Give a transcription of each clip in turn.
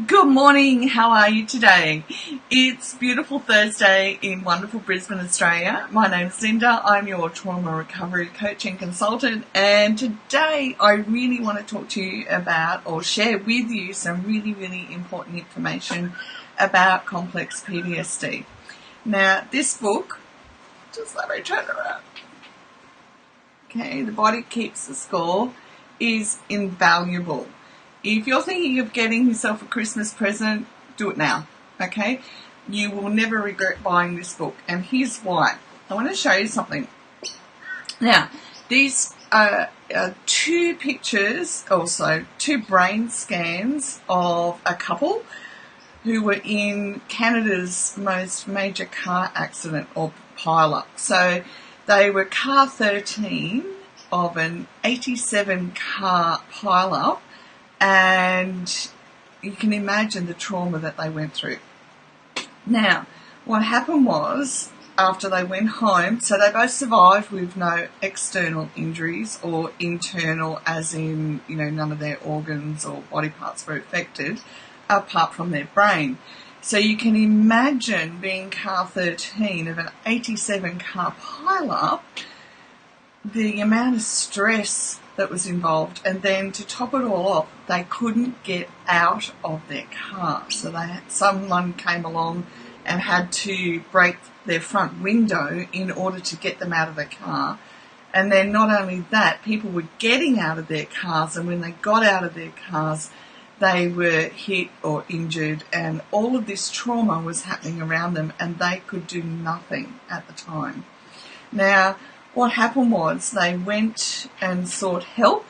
Good morning, how are you today? It's beautiful Thursday in wonderful Brisbane, Australia. My name's Linda, I'm your trauma recovery coach and consultant, and today I really want to talk to you about or share with you some really important information about complex PTSD. Now this book, just let me turn it around. Okay, The Body Keeps the Score is invaluable. If you're thinking of getting yourself a Christmas present, do it now, okay? You will never regret buying this book, and here's why. I want to show you something. Now, these are two pictures, also two brain scans of a couple who were in Canada's most major car accident or pile-up. So they were car 13 of an 87 car pile-up, and you can imagine the trauma that they went through. Now, what happened was, after they went home, so they both survived with no external injuries or internal, as in, none of their organs or body parts were affected, apart from their brain. So you can imagine being car 13 of an 87 car pile-up, the amount of stress that was involved, and then to top it all off, they couldn't get out of their car. So someone came along and had to break their front window in order to get them out of the car. And then not only that, people were getting out of their cars, and when they got out of their cars, they were hit or injured, and all of this trauma was happening around them, and they could do nothing at the time. Now, what happened was they went and sought help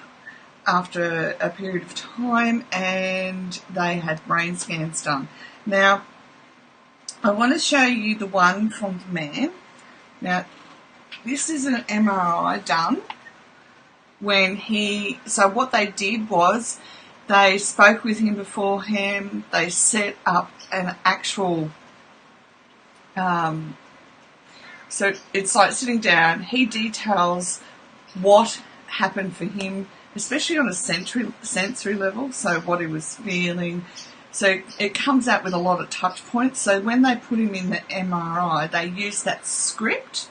after a period of time, and they had brain scans done. Now, I want to show you the one from the man. Now, this is an MRI done when so what they did was they spoke with him beforehand, they set up an actual so it's like sitting down. He details what happened for him, especially on a sensory level, so what he was feeling. So it comes out with a lot of touch points. So when they put him in the MRI, they use that script,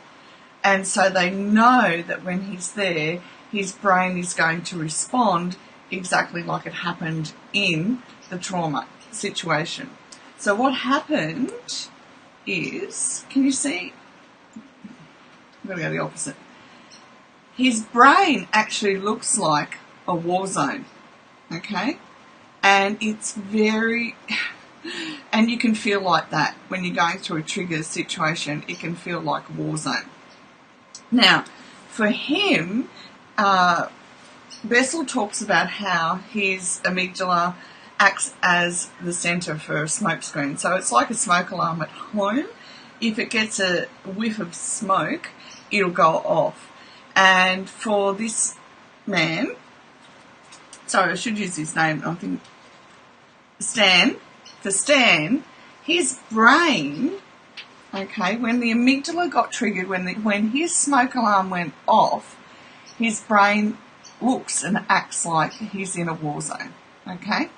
and so they know that when he's there, his brain is going to respond exactly like it happened in the trauma situation. So what happened is, can you see? I'm going to go the opposite. His brain actually looks like a war zone, okay? And and you can feel like that when you're going through a trigger situation. It can feel like a war zone. Now, for him, Bessel talks about how his amygdala acts as the centre for a smoke screen. So it's like a smoke alarm at home. If it gets a whiff of smoke, it'll go off. And for this man, sorry, I should use his name, I think Stan, his brain, okay, when the amygdala got triggered, when his smoke alarm went off, his brain looks and acts like he's in a war zone, okay?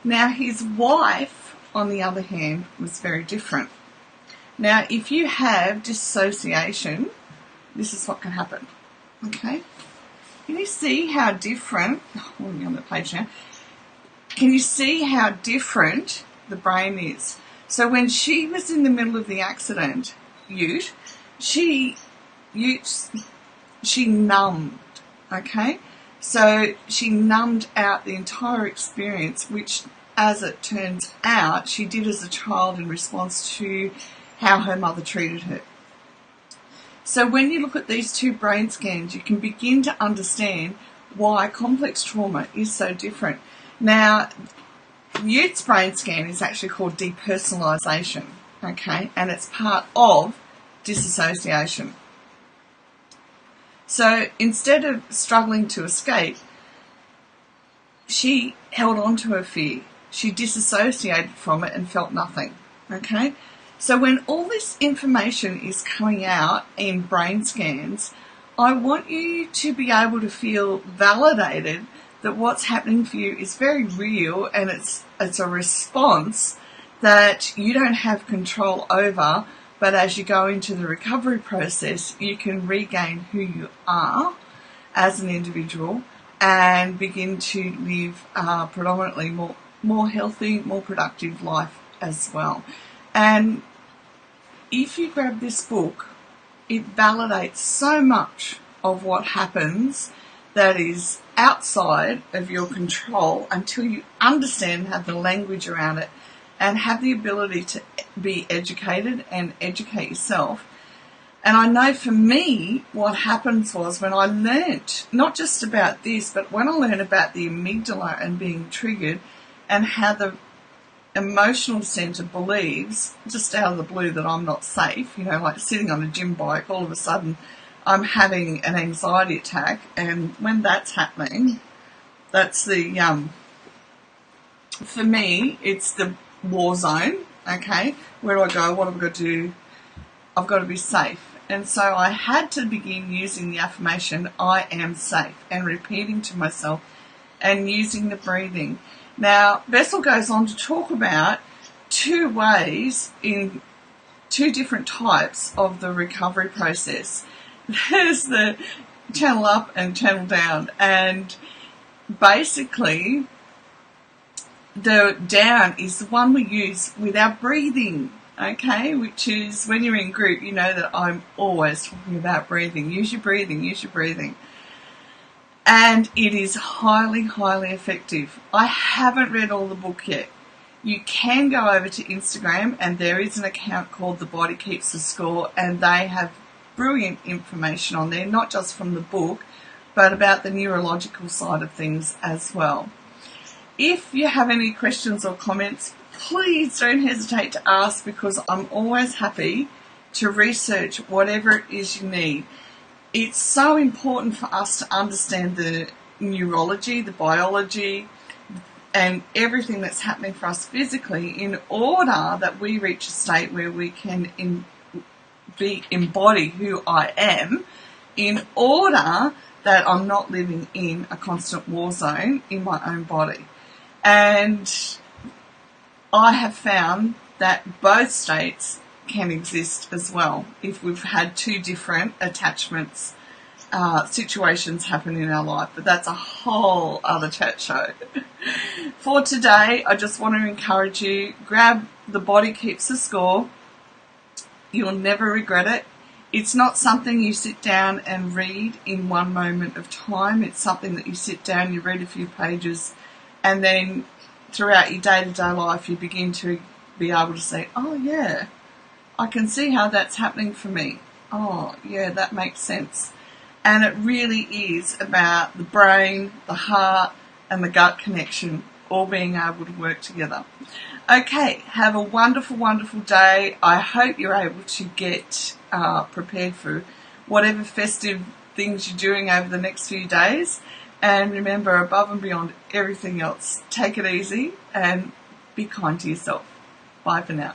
Now, his wife, on the other hand, was very different. Now, if you have dissociation, this is what can happen, okay? Can you see how different, we're on the page now, can you see how different the brain is? So when she was in the middle of the accident, she numbed, okay? So she numbed out the entire experience, which, as it turns out, she did as a child in response to how her mother treated her. So when you look at these two brain scans, you can begin to understand why complex trauma is so different. Now, Ute's brain scan is actually called depersonalization, okay, and it's part of disassociation. So instead of struggling to escape, she held on to her fear. She disassociated from it and felt nothing, okay? So when all this information is coming out in brain scans, I want you to be able to feel validated that what's happening for you is very real, and it's a response that you don't have control over, but as you go into the recovery process, you can regain who you are as an individual and begin to live predominantly more healthy, more productive life as well. And if you grab this book, it validates so much of what happens that is outside of your control until you understand, have the language around it, and have the ability to be educated and educate yourself. And I know for me, what happens was when I learnt not just about this, but when I learned about the amygdala and being triggered and how the emotional centre believes, just out of the blue, that I'm not safe, like sitting on a gym bike, all of a sudden I'm having an anxiety attack. And when that's happening, that's the, for me, it's the war zone. Okay, where do I go? What have I got to do? I've got to be safe. And so I had to begin using the affirmation, I am safe, and repeating to myself and using the breathing. Now, Bessel goes on to talk about two ways in two different types of the recovery process. There's the channel up and channel down. And basically, the down is the one we use with our breathing, okay, which is when you're in group, you know that I'm always talking about breathing. Use your breathing, use your breathing. And it is highly, highly effective. I haven't read all the book yet. You can go over to Instagram, and there is an account called The Body Keeps the Score, and they have brilliant information on there, not just from the book, but about the neurological side of things as well. If you have any questions or comments, please don't hesitate to ask, because I'm always happy to research whatever it is you need. It's so important for us to understand the neurology, the biology, and everything that's happening for us physically in order that we reach a state where we can embody who I am, in order that I'm not living in a constant war zone in my own body. And I have found that both states can exist as well if we've had two different attachments, situations happen in our life. But that's a whole other chat show. For today, I just want to encourage you, grab The Body Keeps the Score. You'll never regret it. It's not something you sit down and read in one moment of time. It's something that you sit down, you read a few pages, and then throughout your day-to-day life you begin to be able to say, oh yeah, I can see how that's happening for me. Oh yeah, that makes sense. And it really is about the brain, the heart, and the gut connection all being able to work together. Okay, have a wonderful, wonderful day. I hope you're able to get prepared for whatever festive things you're doing over the next few days. And remember, above and beyond everything else, take it easy and be kind to yourself. Bye for now.